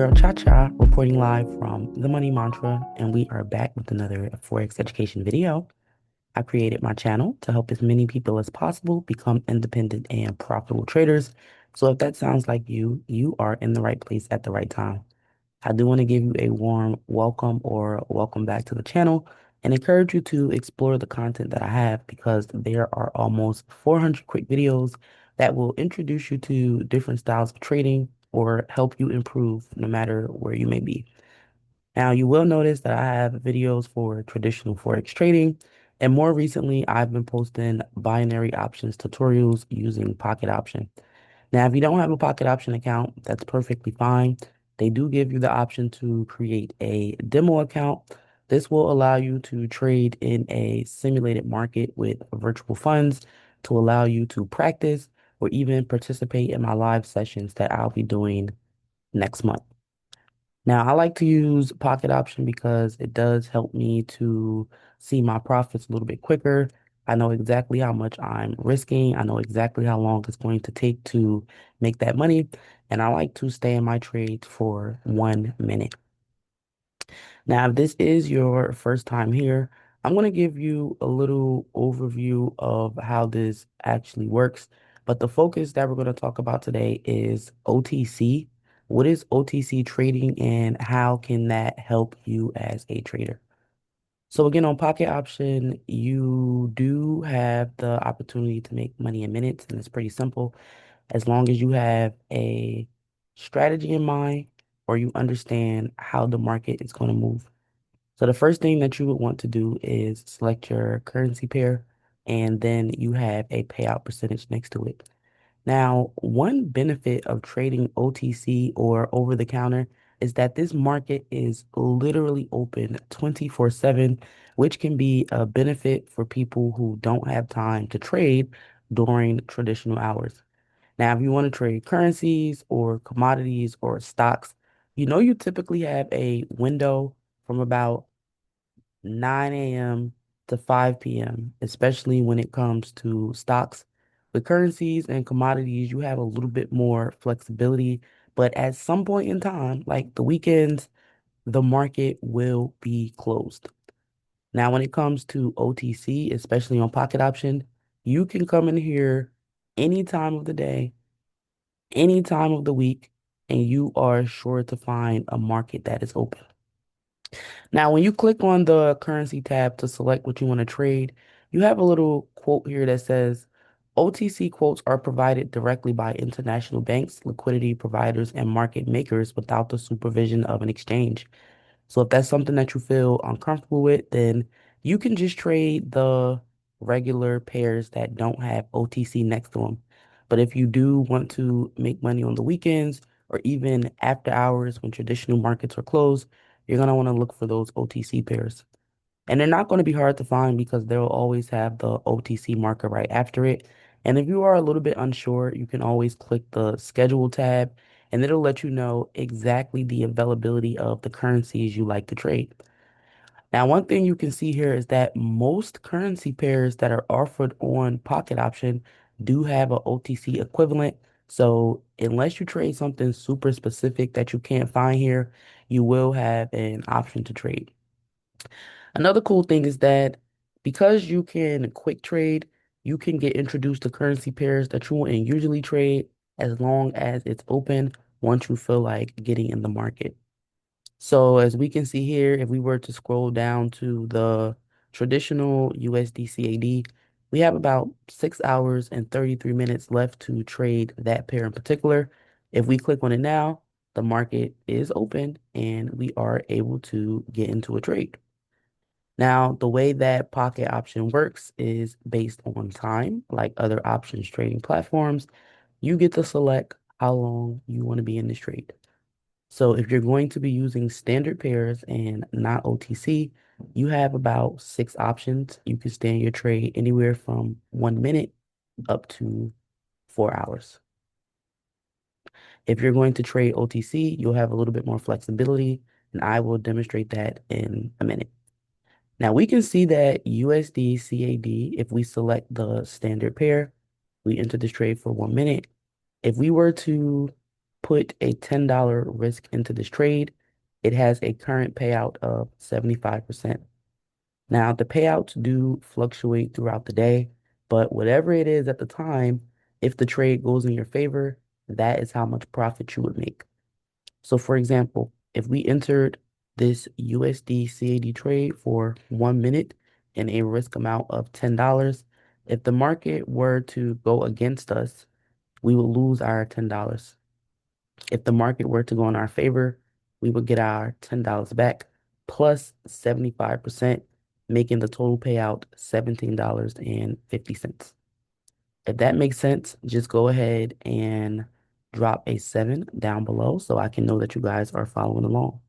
girl Cha Cha reporting live from the Money Mantra, and we are back with another Forex education video. I created my channel to help as many people as possible become independent and profitable traders. So if that sounds like you are in the right place at the right time. I do want to give you a warm welcome or welcome back to the channel and encourage you to explore the content that I have because there are almost 400 quick videos that will introduce you to different styles of trading or help you improve no matter where you may be. Now, you will notice that I have videos for traditional Forex trading, and more recently, I've been posting binary options tutorials using Pocket Option. Now, if you don't have a Pocket Option account, that's perfectly fine. They do give you the option to create a demo account. This will allow you to trade in a simulated market with virtual funds to allow you to practice or even participate in my live sessions that I'll be doing next month. Now, I like to use Pocket Option because it does help me to see my profits a little bit quicker. I know exactly how much I'm risking. I know exactly how long it's going to take to make that money. And I like to stay in my trades for 1 minute. Now, if this is your first time here, I'm going to give you a little overview of how this actually works. But the focus that we're going to talk about today is OTC. What is OTC trading and how can that help you as a trader? So again, on Pocket Option, you do have the opportunity to make money in minutes, and it's pretty simple. As long as you have a strategy in mind or you understand how the market is going to move. So the first thing that you would want to do is select your currency pair, and then you have a payout percentage next to it. Now, one benefit of trading OTC or over the counter is that this market is literally open 24/7, which can be a benefit for people who don't have time to trade during traditional hours. Now, if you want to trade currencies or commodities or stocks, you typically have a window from about 9 a.m. to 5 p.m., especially when it comes to stocks. With currencies and commodities, you have a little bit more flexibility, but at some point in time, like the weekends, the market will be closed. Now, when it comes to OTC, especially on Pocket Option, you can come in here any time of the day, any time of the week, and you are sure to find a market that is open. Now, when you click on the currency tab to select what you want to trade, you have a little quote here that says OTC quotes are provided directly by international banks, liquidity providers, and market makers without the supervision of an exchange. So if that's something that you feel uncomfortable with, then you can just trade the regular pairs that don't have OTC next to them. But if you do want to make money on the weekends or even after hours when traditional markets are closed, you're going to want to look for those OTC pairs. And they're not going to be hard to find because they'll always have the OTC marker right after it. And if you are a little bit unsure, you can always click the schedule tab and it'll let you know exactly the availability of the currencies you like to trade. Now, one thing you can see here is that most currency pairs that are offered on Pocket Option do have a OTC equivalent. So unless you trade something super specific that you can't find here, you will have an option to trade. Another cool thing is that because you can quick trade, you can get introduced to currency pairs that you wouldn't usually trade as long as it's open once you feel like getting in the market. So as we can see here, if we were to scroll down to the traditional USD CAD, we have about 6 hours and 33 minutes left to trade that pair in particular. If we click on it now, the market is open and we are able to get into a trade. Now, the way that Pocket Option works is based on time, like other options trading platforms. You get to select how long you want to be in this trade. So if you're going to be using standard pairs and not OTC, you have about 6 options. You can stay in your trade anywhere from 1 minute up to 4 hours. If you're going to trade OTC, you'll have a little bit more flexibility, and I will demonstrate that in a minute. Now we can see that USD CAD, if we select the standard pair, we enter this trade for 1 minute. If we were to put a $10 risk into this trade, it has a current payout of 75%. Now, the payouts do fluctuate throughout the day, but whatever it is at the time, if the trade goes in your favor, that is how much profit you would make. So, for example, if we entered this USD CAD trade for 1 minute and a risk amount of $10, if the market were to go against us, we will lose our $10. If the market were to go in our favor, we would get our $10 back plus 75%, making the total payout $17.50. If that makes sense, just go ahead and drop a 7 down below so I can know that you guys are following along.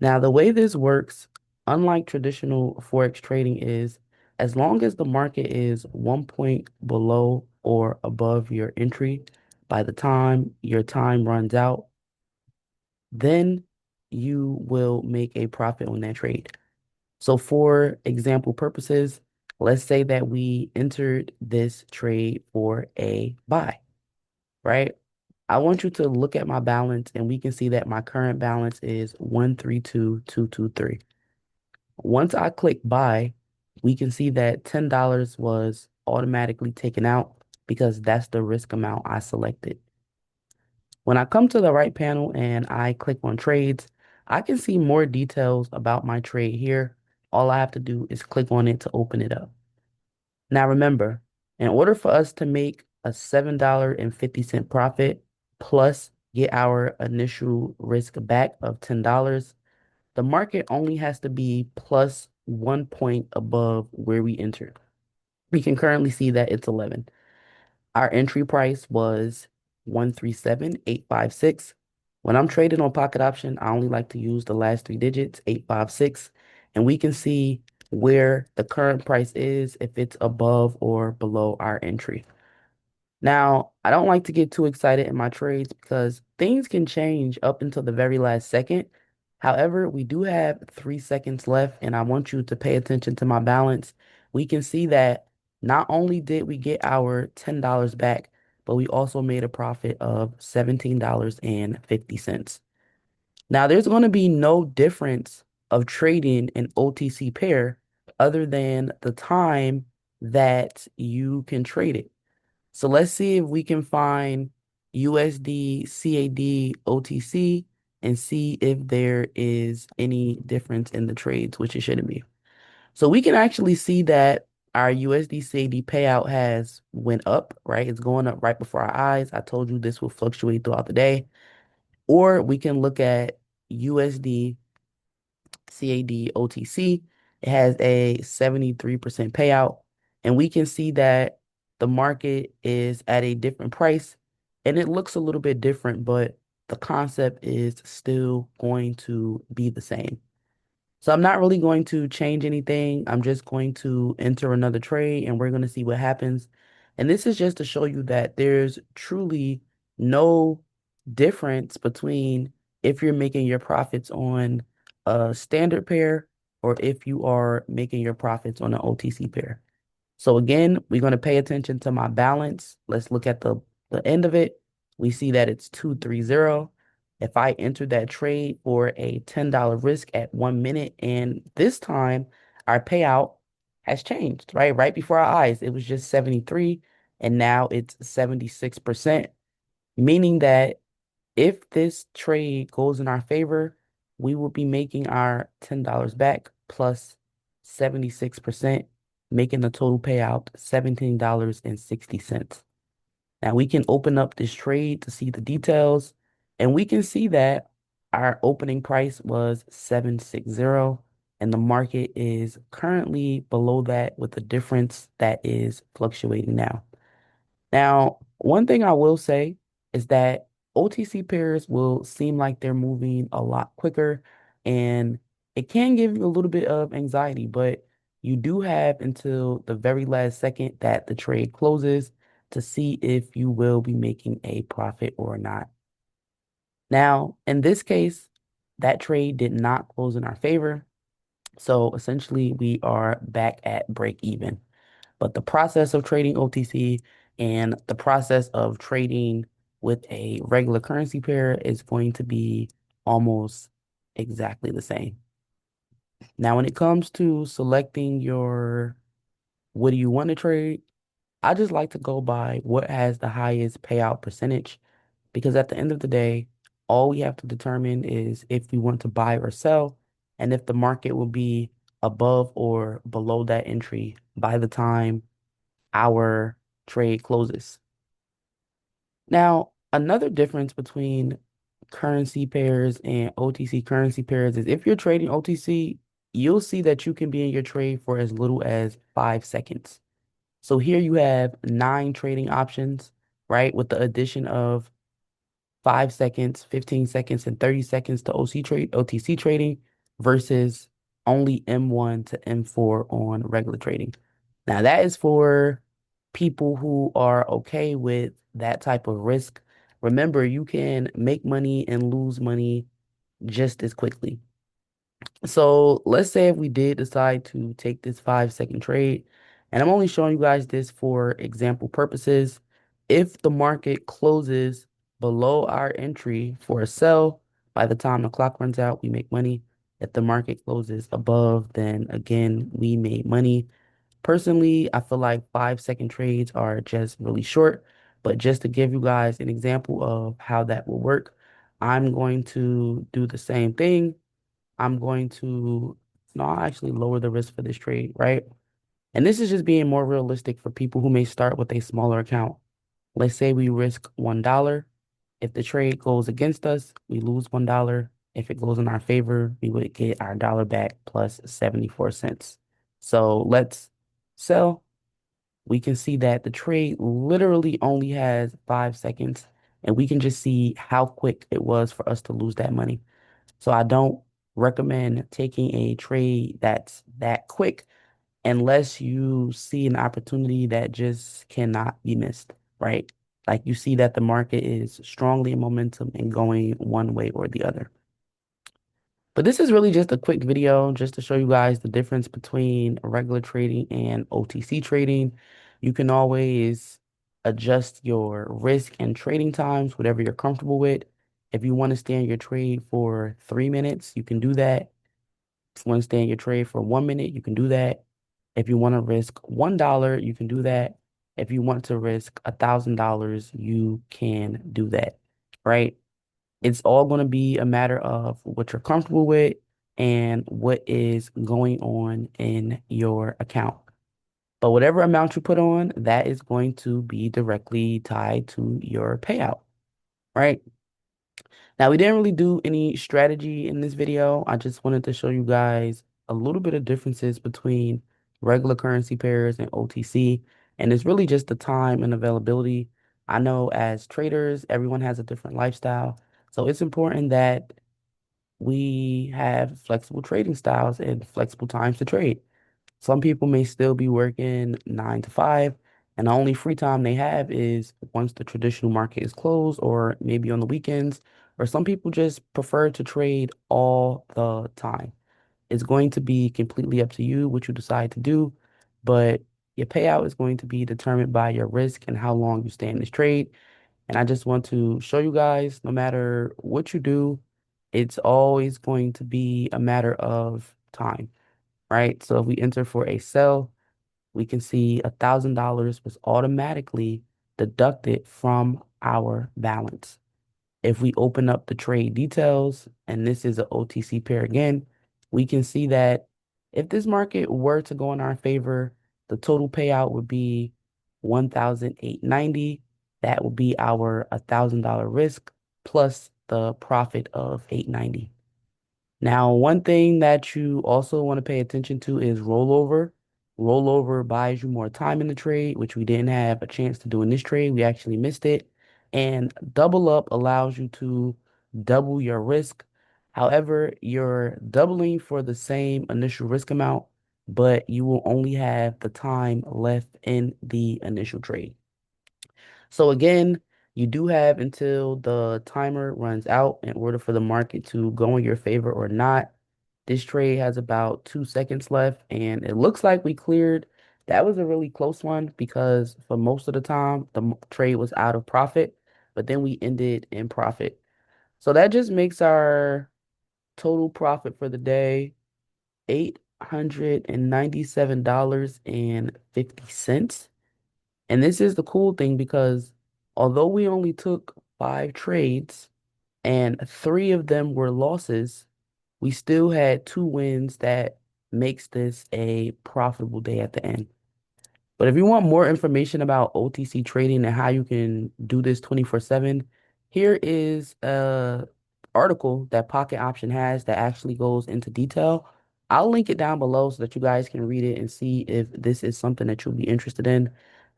Now, the way this works, unlike traditional Forex trading, is as long as the market is 1 point below or above your entry, by the time your time runs out, then you will make a profit on that trade. So for example purposes, let's say that we entered this trade for a buy, right? I want you to look at my balance and we can see that my current balance is 132,223. Once I click buy, we can see that $10 was automatically taken out because that's the risk amount I selected. When I come to the right panel and I click on trades, I can see more details about my trade here. All I have to do is click on it to open it up. Now remember, in order for us to make a $7.50 profit plus get our initial risk back of $10, the market only has to be plus 1 point above where we entered. We can currently see that it's 11. Our entry price was 137,856. When I'm trading on pocket option, I only like to use the last three digits, 856, and we can see where the current price is if it's above or below our entry. Now, I don't like to get too excited in my trades because things can change up until the very last second. However, we do have 3 seconds left, and I want you to pay attention to my balance. We can see that not only did we get our $10 back, but we also made a profit of $17.50. Now, there's going to be no difference of trading an OTC pair other than the time that you can trade it. So let's see if we can find USD, CAD, OTC and see if there is any difference in the trades, which it shouldn't be. So we can actually see that our USD CAD payout has went up, right? It's going up right before our eyes. I told you this will fluctuate throughout the day. Or we can look at USD CAD OTC. It has a 73% payout. And we can see that the market is at a different price and it looks a little bit different, but the concept is still going to be the same. So I'm not really going to change anything. I'm just going to enter another trade and we're going to see what happens. And this is just to show you that there's truly no difference between if you're making your profits on a standard pair or if you are making your profits on an OTC pair. So again, we're going to pay attention to my balance. Let's look at the end of it. We see that it's 230. If I enter that trade for a $10 risk at 1 minute, and this time our payout has changed, right? Right before our eyes, it was just 73, and now it's 76%, meaning that if this trade goes in our favor, we will be making our $10 back plus 76%, making the total payout $17.60. Now we can open up this trade to see the details, and we can see that our opening price was 760, and the market is currently below that with a difference that is fluctuating now. Now, one thing I will say is that OTC pairs will seem like they're moving a lot quicker, and it can give you a little bit of anxiety, but you do have until the very last second that the trade closes to see if you will be making a profit or not. Now, in this case, that trade did not close in our favor. So essentially, we are back at break even. But the process of trading OTC and the process of trading with a regular currency pair is going to be almost exactly the same. Now, when it comes to selecting your what do you want to trade, I just like to go by what has the highest payout percentage because at the end of the day, all we have to determine is if we want to buy or sell and if the market will be above or below that entry by the time our trade closes. Now, another difference between currency pairs and OTC currency pairs is if you're trading OTC, you'll see that you can be in your trade for as little as 5 seconds. So here you have 9 trading options, right? With the addition of 5 seconds, 15 seconds, and 30 seconds to OTC trading versus only M1 to M4 on regular trading. Now that is for people who are okay with that type of risk. Remember, you can make money and lose money just as quickly. So let's say if we did decide to take this 5 second trade, and I'm only showing you guys this for example purposes. If the market closes below our entry for a sell, by the time the clock runs out, we make money. If the market closes above, then again, we made money. Personally, I feel like 5 second trades are just really short, but just to give you guys an example of how that will work, I'm going to do the same thing. I'm going to, no, I'll actually lower the risk for this trade, right? And this is just being more realistic for people who may start with a smaller account. Let's say we risk $1. If the trade goes against us, we lose $1. If it goes in our favor, we would get our dollar back plus 74 cents. So let's sell. We can see that the trade literally only has 5 seconds, and we can just see how quick it was for us to lose that money. So I don't recommend taking a trade that's that quick unless you see an opportunity that just cannot be missed, right? Like you see that the market is strongly in momentum and going one way or the other. But this is really just a quick video just to show you guys the difference between regular trading and OTC trading. You can always adjust your risk and trading times, whatever you're comfortable with. If you want to stay in your trade for 3 minutes, you can do that. If you want to stay in your trade for 1 minute, you can do that. If you want to risk $1, you can do that. If you want to risk $1,000, you can do that, right? It's all going to be a matter of what you're comfortable with and what is going on in your account. But whatever amount you put on, that is going to be directly tied to your payout, right? Now, we didn't really do any strategy in this video. I just wanted to show you guys a little bit of differences between regular currency pairs and OTC. And it's really just the time and availability. I know as traders, everyone has a different lifestyle. So it's important that we have flexible trading styles and flexible times to trade. Some people may still be working 9 to 5, and the only free time they have is once the traditional market is closed or maybe on the weekends. Or some people just prefer to trade all the time. It's going to be completely up to you what you decide to do, but your payout is going to be determined by your risk and how long you stay in this trade. And I just want to show you guys, no matter what you do, it's always going to be a matter of time, right? So if we enter for a sell, we can see $1,000 was automatically deducted from our balance. If we open up the trade details, and this is an OTC pair again, we can see that if this market were to go in our favor, the total payout would be 1,890. That would be our $1,000 risk plus the profit of 890. Now, one thing that you also want to pay attention to is rollover. Rollover buys you more time in the trade, which we didn't have a chance to do in this trade. We actually missed it. And double up allows you to double your risk. However, you're doubling for the same initial risk amount, but you will only have the time left in the initial trade. So again, you do have until the timer runs out in order for the market to go in your favor or not. This trade has about 2 seconds left, and it looks like we cleared. That was a really close one because for most of the time, the trade was out of profit. but then we ended in profit. So that just makes our total profit for the day $897.50. And this is the cool thing because although we only took 5 trades and 3 of them were losses, we still had 2 wins that makes this a profitable day at the end. But if you want more information about OTC trading and how you can do this 24/7, here is a article that Pocket Option has that actually goes into detail. I'll link it down below so that you guys can read it and see if this is something that you'll be interested in.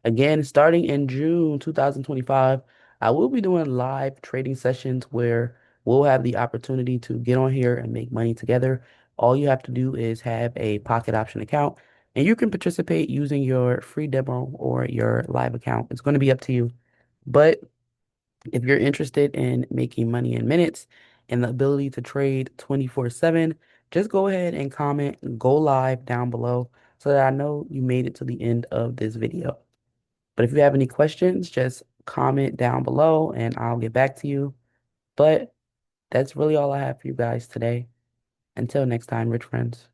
Again, starting in June 2025, I will be doing live trading sessions where we'll have the opportunity to get on here and make money together. All you have to do is have a Pocket Option account and you can participate using your free demo or your live account. It's going to be up to you. But if you're interested in making money in minutes and the ability to trade 24/7, just go ahead and comment, go live down below so that I know you made it to the end of this video. But if you have any questions, just comment down below and I'll get back to you. But that's really all I have for you guys today. Until next time, rich friends.